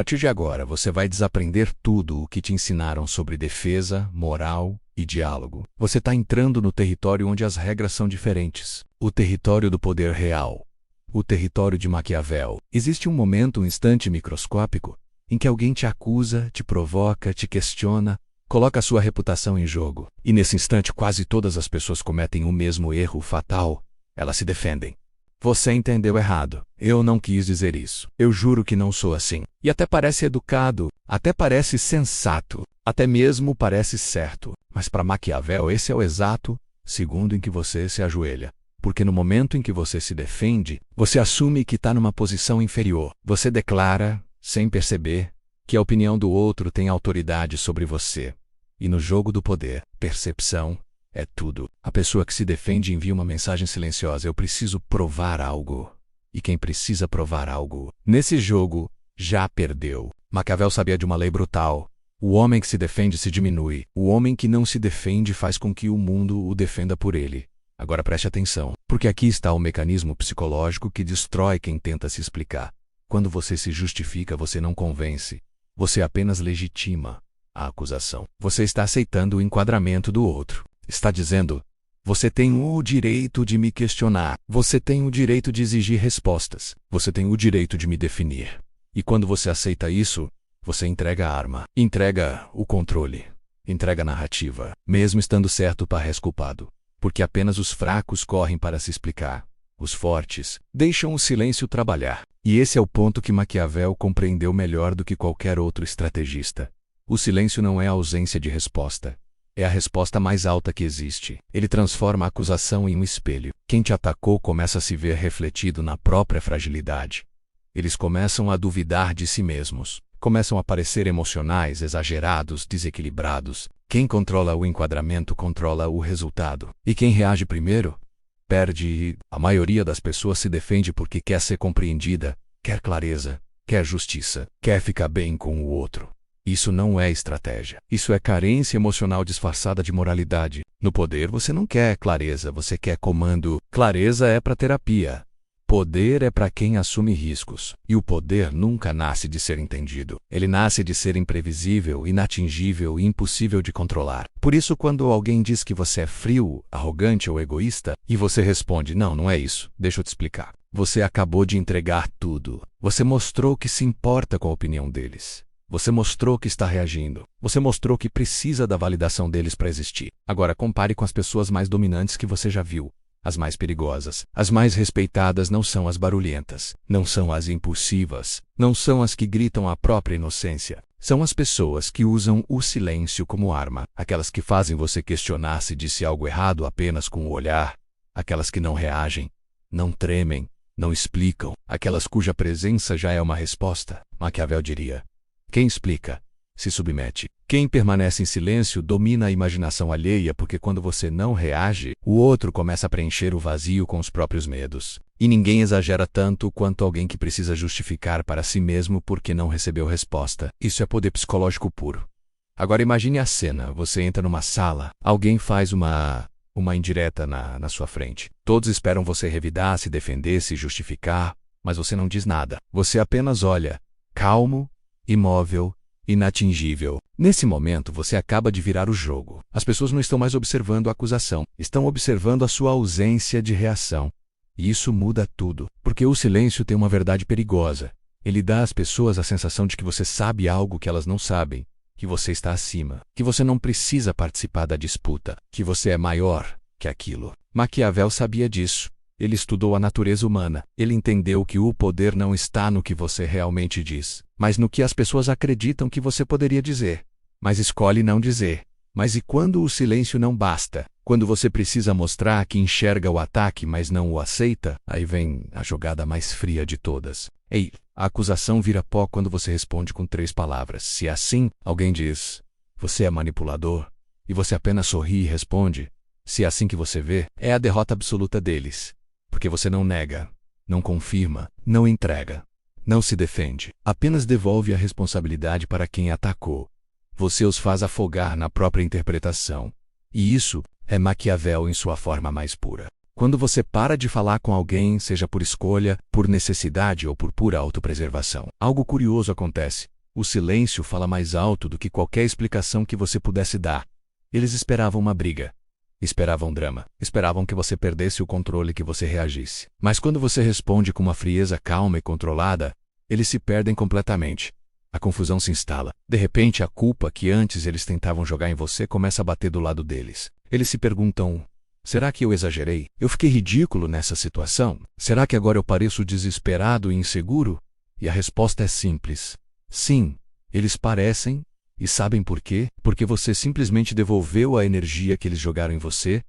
partir de agora, você vai desaprender tudo o que te ensinaram sobre defesa, moral e diálogo. Você está entrando no território onde as regras são diferentes. O território do poder real. O território de Maquiavel. Existe um momento, um instante microscópico, em que alguém te acusa, te provoca, te questiona, coloca sua reputação em jogo. E nesse instante, quase todas as pessoas cometem o mesmo erro fatal. Elas se defendem. Você entendeu errado. Eu não quis dizer isso. Eu juro que não sou assim. E até parece educado, até parece sensato, até mesmo parece certo. Mas para Maquiavel, esse é o exato segundo em que você se ajoelha. Porque no momento em que você se defende, você assume que está numa posição inferior. Você declara, sem perceber, que a opinião do outro tem autoridade sobre você. E no jogo do poder, percepção é tudo. A pessoa que se defende envia uma mensagem silenciosa: eu preciso provar algo. E quem precisa provar algo, nesse jogo, já perdeu. Maquiavel sabia de uma lei brutal. O homem que se defende se diminui. O homem que não se defende faz com que o mundo o defenda por ele. Agora preste atenção, porque aqui está o mecanismo psicológico que destrói quem tenta se explicar. Quando você se justifica, você não convence. Você apenas legitima a acusação. Você está aceitando o enquadramento do outro. Está dizendo: você tem o direito de me questionar. Você tem o direito de exigir respostas. Você tem o direito de me definir. E quando você aceita isso, você entrega a arma, entrega o controle, entrega a narrativa, mesmo estando certo, parece culpado. Porque apenas os fracos correm para se explicar. Os fortes deixam o silêncio trabalhar. E esse é o ponto que Maquiavel compreendeu melhor do que qualquer outro estrategista. O silêncio não é a ausência de resposta. É a resposta mais alta que existe. Ele transforma a acusação em um espelho. Quem te atacou começa a se ver refletido na própria fragilidade. Eles começam a duvidar de si mesmos. Começam a parecer emocionais, exagerados, desequilibrados. Quem controla o enquadramento controla o resultado. E quem reage primeiro, perde. E a maioria das pessoas se defende porque quer ser compreendida, quer clareza, quer justiça, quer ficar bem com o outro. Isso não é estratégia. Isso é carência emocional disfarçada de moralidade. No poder você não quer clareza, você quer comando. Clareza é para terapia. Poder é para quem assume riscos. E o poder nunca nasce de ser entendido. Ele nasce de ser imprevisível, inatingível e impossível de controlar. Por isso, quando alguém diz que você é frio, arrogante ou egoísta, e você responde: não, não é isso, deixa eu te explicar. Você acabou de entregar tudo. Você mostrou que se importa com a opinião deles. Você mostrou que está reagindo. Você mostrou que precisa da validação deles para existir. Agora compare com as pessoas mais dominantes que você já viu. As mais perigosas, as mais respeitadas não são as barulhentas, não são as impulsivas, não são as que gritam a própria inocência. São as pessoas que usam o silêncio como arma, aquelas que fazem você questionar se disse algo errado apenas com o olhar, aquelas que não reagem, não tremem, não explicam, aquelas cuja presença já é uma resposta. Maquiavel diria: quem explica, se submete. Quem permanece em silêncio domina a imaginação alheia, porque quando você não reage, o outro começa a preencher o vazio com os próprios medos. E ninguém exagera tanto quanto alguém que precisa justificar para si mesmo porque não recebeu resposta. Isso é poder psicológico puro. Agora imagine a cena. Você entra numa sala, alguém faz uma indireta na sua frente. Todos esperam você revidar, se defender, se justificar, mas você não diz nada. Você apenas olha, calmo, imóvel, inatingível. Nesse momento, você acaba de virar o jogo. As pessoas não estão mais observando a acusação, estão observando a sua ausência de reação. E isso muda tudo, porque o silêncio tem uma verdade perigosa. Ele dá às pessoas a sensação de que você sabe algo que elas não sabem, que você está acima, que você não precisa participar da disputa, que você é maior que aquilo. Maquiavel sabia disso. Ele estudou a natureza humana. Ele entendeu que o poder não está no que você realmente diz, mas no que as pessoas acreditam que você poderia dizer, mas escolhe não dizer. Mas e quando o silêncio não basta? Quando você precisa mostrar que enxerga o ataque, mas não o aceita, aí vem a jogada mais fria de todas. Ei, a acusação vira pó quando você responde com 3 palavras. Se é assim, alguém diz: você é manipulador, e você apenas sorri e responde: se é assim que você vê, é a derrota absoluta deles. Porque você não nega, não confirma, não entrega, não se defende, apenas devolve a responsabilidade para quem atacou. Você os faz afogar na própria interpretação. E isso é Maquiavel em sua forma mais pura. Quando você para de falar com alguém, seja por escolha, por necessidade ou por pura autopreservação, algo curioso acontece. O silêncio fala mais alto do que qualquer explicação que você pudesse dar. Eles esperavam uma briga. Esperavam drama. Esperavam que você perdesse o controle, que você reagisse. Mas quando você responde com uma frieza calma e controlada, eles se perdem completamente. A confusão se instala. De repente, a culpa que antes eles tentavam jogar em você começa a bater do lado deles. Eles se perguntam: será que eu exagerei? Eu fiquei ridículo nessa situação? Será que agora eu pareço desesperado e inseguro? E a resposta é simples: sim, eles parecem. E sabem por quê? Porque você simplesmente devolveu a energia que eles jogaram em você,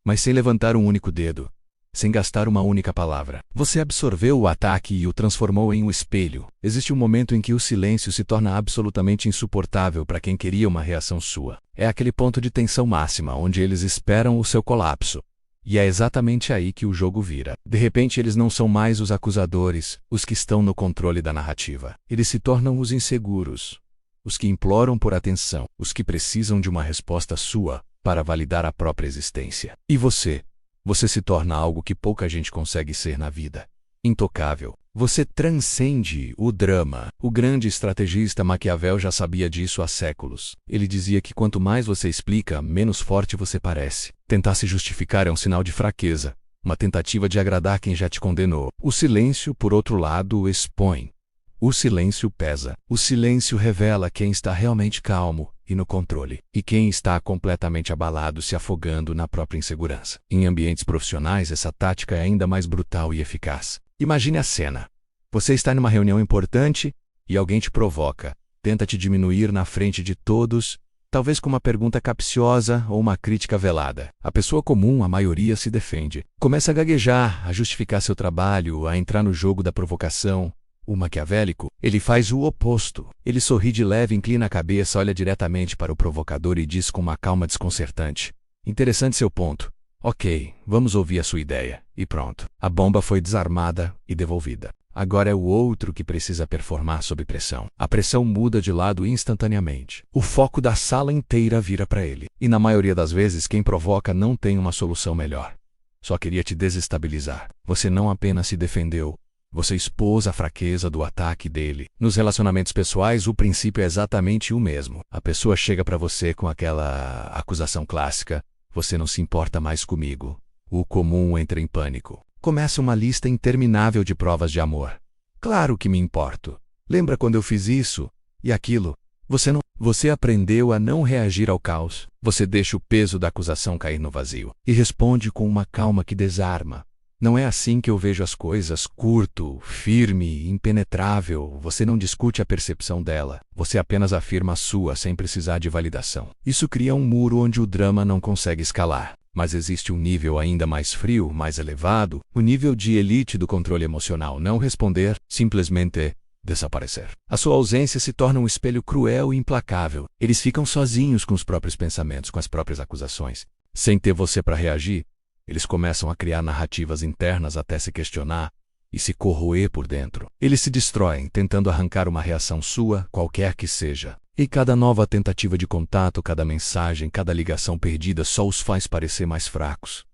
mas sem levantar um único dedo, sem gastar uma única palavra. Você absorveu o ataque e o transformou em um espelho. Existe um momento em que o silêncio se torna absolutamente insuportável para quem queria uma reação sua. É aquele ponto de tensão máxima, onde eles esperam o seu colapso. E é exatamente aí que o jogo vira. De repente, eles não são mais os acusadores, os que estão no controle da narrativa. Eles se tornam os inseguros, os que imploram por atenção, os que precisam de uma resposta sua para validar a própria existência. E você? Você se torna algo que pouca gente consegue ser na vida. Intocável. Você transcende o drama. O grande estrategista Maquiavel já sabia disso há séculos. Ele dizia que quanto mais você explica, menos forte você parece. Tentar se justificar é um sinal de fraqueza, uma tentativa de agradar quem já te condenou. O silêncio, por outro lado, expõe. O silêncio pesa. O silêncio revela quem está realmente calmo e no controle, e quem está completamente abalado, se afogando na própria insegurança. Em ambientes profissionais, essa tática é ainda mais brutal e eficaz. Imagine a cena. Você está numa reunião importante e alguém te provoca, tenta te diminuir na frente de todos, talvez com uma pergunta capciosa ou uma crítica velada. A pessoa comum, a maioria, se defende. Começa a gaguejar, a justificar seu trabalho, a entrar no jogo da provocação. O maquiavélico, ele faz o oposto. Ele sorri de leve, inclina a cabeça, olha diretamente para o provocador e diz com uma calma desconcertante: interessante seu ponto. Ok, vamos ouvir a sua ideia. E pronto. A bomba foi desarmada e devolvida. Agora é o outro que precisa performar sob pressão. A pressão muda de lado instantaneamente. O foco da sala inteira vira para ele. E na maioria das vezes, quem provoca não tem uma solução melhor. Só queria te desestabilizar. Você não apenas se defendeu, você expôs a fraqueza do ataque dele. Nos relacionamentos pessoais, o princípio é exatamente o mesmo. A pessoa chega para você com aquela acusação clássica: você não se importa mais comigo. O comum entra em pânico. Começa uma lista interminável de provas de amor. Claro que me importo. Lembra quando eu fiz isso e aquilo? Você aprendeu a não reagir ao caos. Você deixa o peso da acusação cair no vazio e responde com uma calma que desarma. Não é assim que eu vejo as coisas. Curto, firme, impenetrável. Você não discute a percepção dela. Você apenas afirma a sua sem precisar de validação. Isso cria um muro onde o drama não consegue escalar. Mas existe um nível ainda mais frio, mais elevado, o nível de elite do controle emocional. Não responder, simplesmente desaparecer. A sua ausência se torna um espelho cruel e implacável. Eles ficam sozinhos com os próprios pensamentos, com as próprias acusações. Sem ter você para reagir, eles começam a criar narrativas internas até se questionar e se corroer por dentro. Eles se destroem, tentando arrancar uma reação sua, qualquer que seja. E cada nova tentativa de contato, cada mensagem, cada ligação perdida só os faz parecer mais fracos,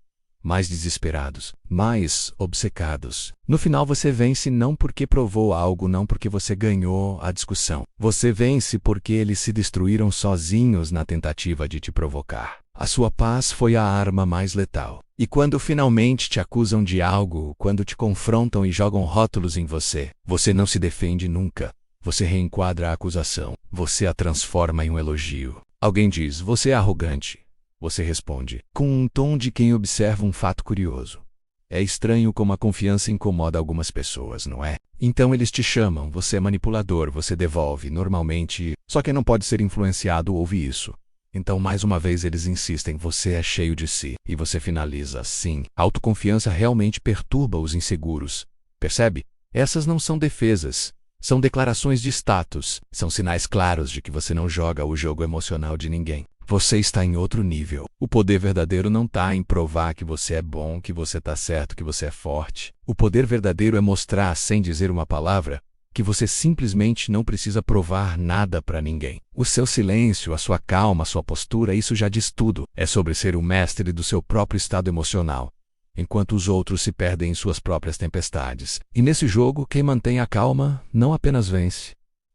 mais desesperados, mais obcecados. No final você vence não porque provou algo, não porque você ganhou a discussão. Você vence porque eles se destruíram sozinhos na tentativa de te provocar. A sua paz foi a arma mais letal. E quando finalmente te acusam de algo, quando te confrontam e jogam rótulos em você, você não se defende nunca. Você reenquadra a acusação. Você a transforma em um elogio. Alguém diz: você é arrogante. Você responde, com um tom de quem observa um fato curioso: é estranho como a confiança incomoda algumas pessoas, não é? Então eles te chamam, você é manipulador, você devolve, normalmente, só quem não pode ser influenciado ouve isso. Então mais uma vez eles insistem, você é cheio de si. E você finaliza, sim. A autoconfiança realmente perturba os inseguros. Percebe? Essas não são defesas. São declarações de status. São sinais claros de que você não joga o jogo emocional de ninguém. Você está em outro nível. O poder verdadeiro não está em provar que você é bom, que você está certo, que você é forte. O poder verdadeiro é mostrar, sem dizer uma palavra, que você simplesmente não precisa provar nada para ninguém. O seu silêncio, a sua calma, a sua postura, isso já diz tudo. É sobre ser o mestre do seu próprio estado emocional. enquanto os outros se perdem em suas próprias tempestades. E nesse jogo, quem mantém a calma não apenas vence,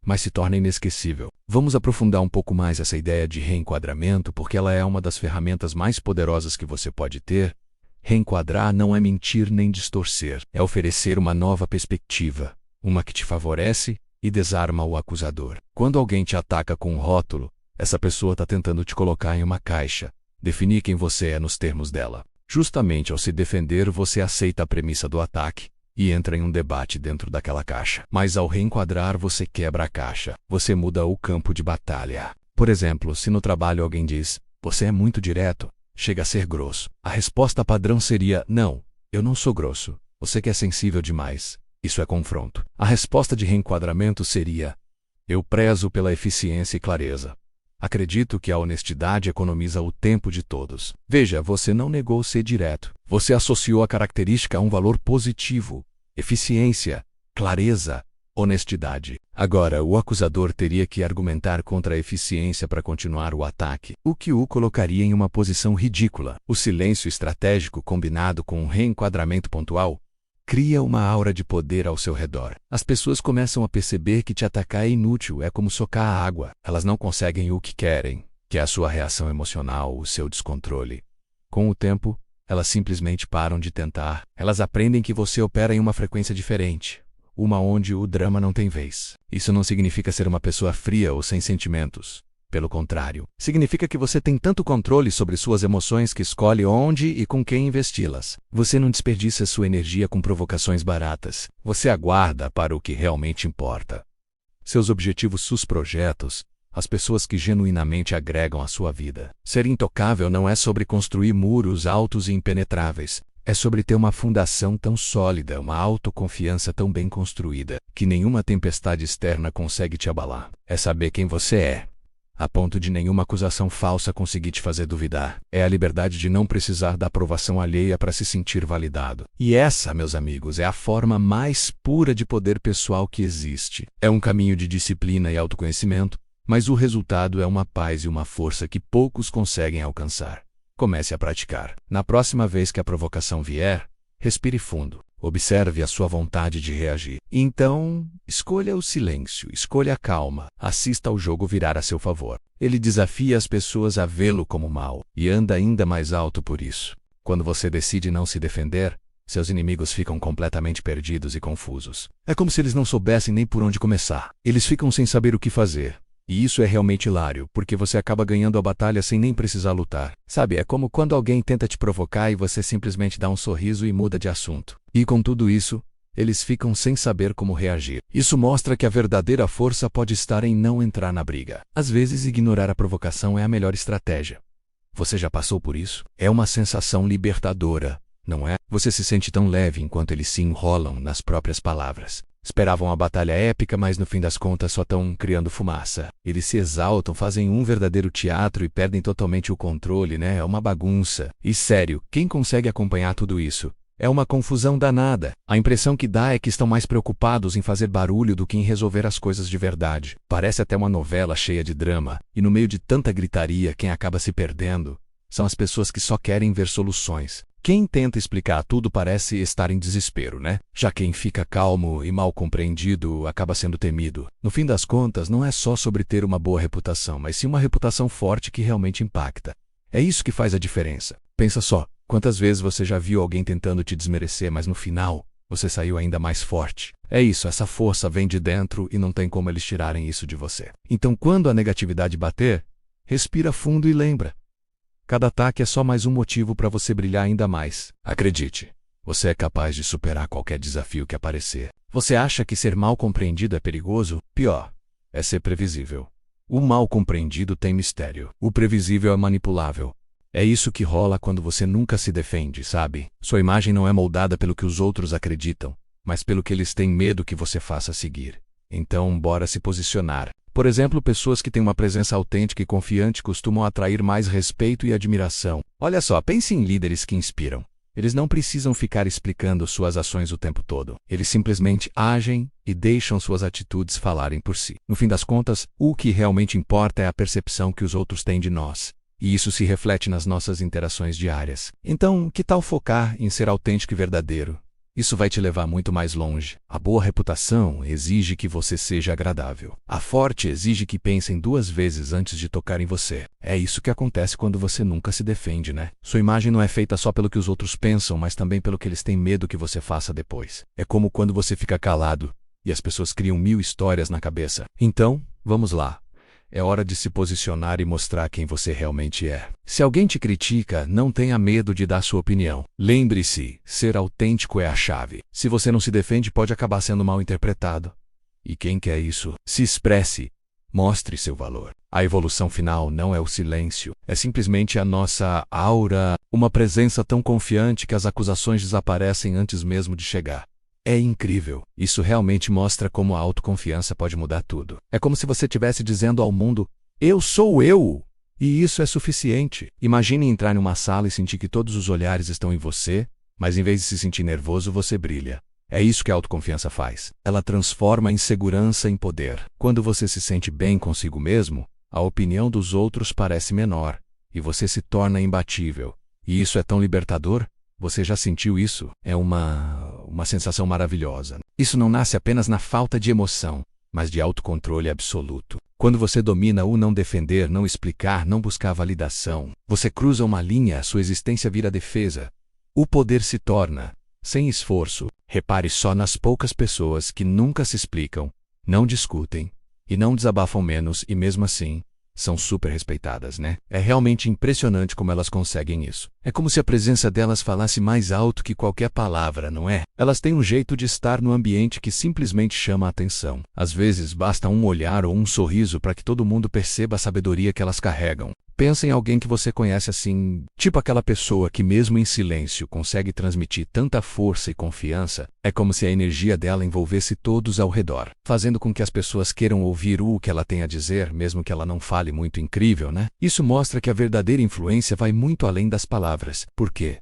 mas se torna inesquecível. Vamos aprofundar um pouco mais essa ideia de reenquadramento, porque ela é uma das ferramentas mais poderosas que você pode ter. Reenquadrar não é mentir nem distorcer, é oferecer uma nova perspectiva, uma que te favorece e desarma o acusador. Quando alguém te ataca com um rótulo, essa pessoa está tentando te colocar em uma caixa, definir quem você é nos termos dela. Justamente ao se defender, você aceita a premissa do ataque e entra em um debate dentro daquela caixa. Mas ao reenquadrar, você quebra a caixa. Você muda o campo de batalha. Por exemplo, se no trabalho alguém diz, você é muito direto, chega a ser grosso. A resposta padrão seria, não, eu não sou grosso. Você que é sensível demais. Isso é confronto. A resposta de reenquadramento seria, eu prezo pela eficiência e clareza. Acredito que a honestidade economiza o tempo de todos. Veja, você não negou ser direto. Você associou a característica a um valor positivo. Eficiência, clareza, honestidade. Agora, o acusador teria que argumentar contra a eficiência para continuar o ataque, o que o colocaria em uma posição ridícula. O silêncio estratégico combinado com um reenquadramento pontual cria uma aura de poder ao seu redor. As pessoas começam a perceber que te atacar é inútil, é como socar a água. Elas não conseguem o que querem, que é a sua reação emocional, o seu descontrole. Com o tempo, elas simplesmente param de tentar. Elas aprendem que você opera em uma frequência diferente, uma onde o drama não tem vez. Isso não significa ser uma pessoa fria ou sem sentimentos. Pelo contrário, significa que você tem tanto controle sobre suas emoções que escolhe onde e com quem investi-las. Você não desperdiça sua energia com provocações baratas. Você aguarda para o que realmente importa. Seus objetivos, seus projetos, as pessoas que genuinamente agregam à sua vida. Ser intocável não é sobre construir muros altos e impenetráveis. É sobre ter uma fundação tão sólida, uma autoconfiança tão bem construída, que nenhuma tempestade externa consegue te abalar. É saber quem você é, a ponto de nenhuma acusação falsa conseguir te fazer duvidar. É a liberdade de não precisar da aprovação alheia para se sentir validado. E essa, meus amigos, é a forma mais pura de poder pessoal que existe. É um caminho de disciplina e autoconhecimento, mas o resultado é uma paz e uma força que poucos conseguem alcançar. Comece a praticar. Na próxima vez que a provocação vier, respire fundo. Observe a sua vontade de reagir. Então, escolha o silêncio, escolha a calma. Assista ao jogo virar a seu favor. Ele desafia as pessoas a vê-lo como mal e anda ainda mais alto por isso. Quando você decide não se defender, seus inimigos ficam completamente perdidos e confusos. É como se eles não soubessem nem por onde começar. Eles ficam sem saber o que fazer. E isso é realmente hilário, porque você acaba ganhando a batalha sem nem precisar lutar. Sabe, é como quando alguém tenta te provocar e você simplesmente dá um sorriso e muda de assunto. E com tudo isso, eles ficam sem saber como reagir. Isso mostra que a verdadeira força pode estar em não entrar na briga. Às vezes, ignorar a provocação é a melhor estratégia. Você já passou por isso? É uma sensação libertadora, não é? Você se sente tão leve enquanto eles se enrolam nas próprias palavras. Esperavam a batalha épica, mas no fim das contas só estão criando fumaça. Eles se exaltam, fazem um verdadeiro teatro e perdem totalmente o controle, né? É uma bagunça. E sério, quem consegue acompanhar tudo isso? É uma confusão danada. A impressão que dá é que estão mais preocupados em fazer barulho do que em resolver as coisas de verdade. Parece até uma novela cheia de drama. E no meio de tanta gritaria, quem acaba se perdendo são as pessoas que só querem ver soluções. Quem tenta explicar tudo parece estar em desespero, né? Já quem fica calmo e mal compreendido acaba sendo temido. No fim das contas, não é só sobre ter uma boa reputação, mas sim uma reputação forte que realmente impacta. É isso que faz a diferença. Pensa só, quantas vezes você já viu alguém tentando te desmerecer, mas no final, você saiu ainda mais forte. É isso, essa força vem de dentro e não tem como eles tirarem isso de você. Então, quando a negatividade bater, respira fundo e lembra. Cada ataque é só mais um motivo para você brilhar ainda mais. Acredite, você é capaz de superar qualquer desafio que aparecer. Você acha que ser mal compreendido é perigoso? Pior, é ser previsível. O mal compreendido tem mistério. O previsível é manipulável. É isso que rola quando você nunca se defende, sabe? Sua imagem não é moldada pelo que os outros acreditam, mas pelo que eles têm medo que você faça seguir. Então, bora se posicionar. Por exemplo, pessoas que têm uma presença autêntica e confiante costumam atrair mais respeito e admiração. Olha só, pense em líderes que inspiram. Eles não precisam ficar explicando suas ações o tempo todo. Eles simplesmente agem e deixam suas atitudes falarem por si. No fim das contas, o que realmente importa é a percepção que os outros têm de nós. e isso se reflete nas nossas interações diárias. Então, que tal focar em ser autêntico e verdadeiro? Isso vai te levar muito mais longe. A boa reputação exige que você seja agradável. A forte exige que pensem 2 vezes antes de tocar em você. É isso que acontece quando você nunca se defende, né? Sua imagem não é feita só pelo que os outros pensam, mas também pelo que eles têm medo que você faça depois. É como quando você fica calado e as pessoas criam 1000 histórias na cabeça. Então, vamos lá. É hora de se posicionar e mostrar quem você realmente é. Se alguém te critica, não tenha medo de dar sua opinião. Lembre-se, ser autêntico é a chave. Se você não se defende, pode acabar sendo mal interpretado. E quem quer isso? Se expresse. Mostre seu valor. A evolução final não é o silêncio. É simplesmente a nossa aura, uma presença tão confiante que as acusações desaparecem antes mesmo de chegar. É incrível. Isso realmente mostra como a autoconfiança pode mudar tudo. É como se você estivesse dizendo ao mundo, eu sou eu! E isso é suficiente. Imagine entrar em uma sala e sentir que todos os olhares estão em você, mas em vez de se sentir nervoso, você brilha. É isso que a autoconfiança faz. Ela transforma a insegurança em poder. Quando você se sente bem consigo mesmo, a opinião dos outros parece menor, e você se torna imbatível. E isso é tão libertador. Você já sentiu isso? É uma sensação maravilhosa. Isso não nasce apenas na falta de emoção, mas de autocontrole absoluto. Quando você domina o não defender, não explicar, não buscar validação, você cruza uma linha, sua existência vira defesa. O poder se torna, sem esforço. Repare só nas poucas pessoas que nunca se explicam, não discutem e não desabafam menos e mesmo assim, são super respeitadas, né? É realmente impressionante como elas conseguem isso. É como se a presença delas falasse mais alto que qualquer palavra, não é? Elas têm um jeito de estar no ambiente que simplesmente chama a atenção. Às vezes basta um olhar ou um sorriso para que todo mundo perceba a sabedoria que elas carregam. Pensa em alguém que você conhece assim, tipo aquela pessoa que mesmo em silêncio consegue transmitir tanta força e confiança. É como se a energia dela envolvesse todos ao redor, fazendo com que as pessoas queiram ouvir o que ela tem a dizer, mesmo que ela não fale muito. Incrível, né? Isso mostra que a verdadeira influência vai muito além das palavras. Por quê?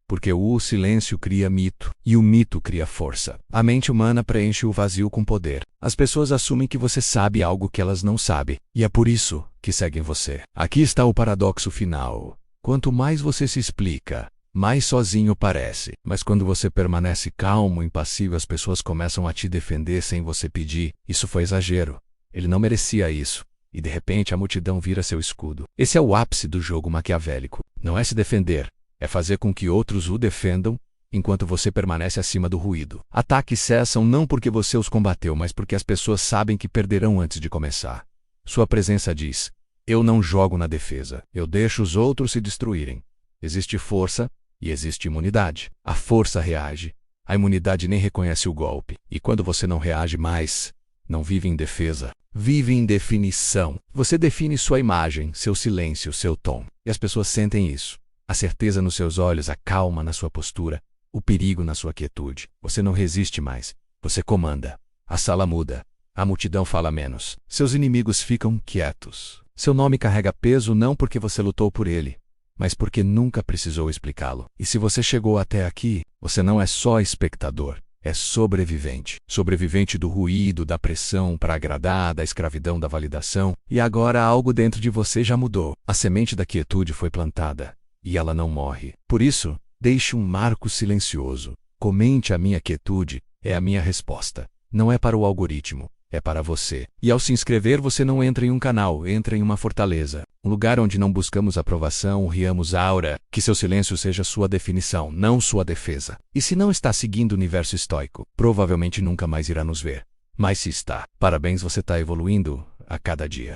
Porque o silêncio cria mito, e o mito cria força. A mente humana preenche o vazio com poder. As pessoas assumem que você sabe algo que elas não sabem, e é por isso que seguem você. Aqui está o paradoxo final. Quanto mais você se explica, mais sozinho parece. Mas quando você permanece calmo, impassível, as pessoas começam a te defender sem você pedir. Isso foi exagero. Ele não merecia isso. E de repente a multidão vira seu escudo. Esse é o ápice do jogo maquiavélico. Não é se defender. É fazer com que outros o defendam, enquanto você permanece acima do ruído. Ataques cessam não porque você os combateu, mas porque as pessoas sabem que perderão antes de começar. Sua presença diz, eu não jogo na defesa, eu deixo os outros se destruírem. Existe força e existe imunidade. A força reage, a imunidade nem reconhece o golpe. E quando você não reage mais, não vive em defesa, vive em definição. Você define sua imagem, seu silêncio, seu tom. E as pessoas sentem isso. A certeza nos seus olhos, a calma na sua postura, o perigo na sua quietude. Você não resiste mais, você comanda. A sala muda, a multidão fala menos. Seus inimigos ficam quietos. Seu nome carrega peso não porque você lutou por ele, mas porque nunca precisou explicá-lo. E se você chegou até aqui, você não é só espectador, é sobrevivente. Sobrevivente do ruído, da pressão para agradar, da escravidão da validação. E agora algo dentro de você já mudou. A semente da quietude foi plantada. E ela não morre. Por isso, deixe um marco silencioso. Comente a minha quietude, é a minha resposta. Não é para o algoritmo, é para você. E ao se inscrever, você não entra em um canal, entra em uma fortaleza. Um lugar onde não buscamos aprovação, riamos aura. Que seu silêncio seja sua definição, não sua defesa. E se não está seguindo o universo estoico, provavelmente nunca mais irá nos ver. Mas se está, parabéns, você está evoluindo a cada dia.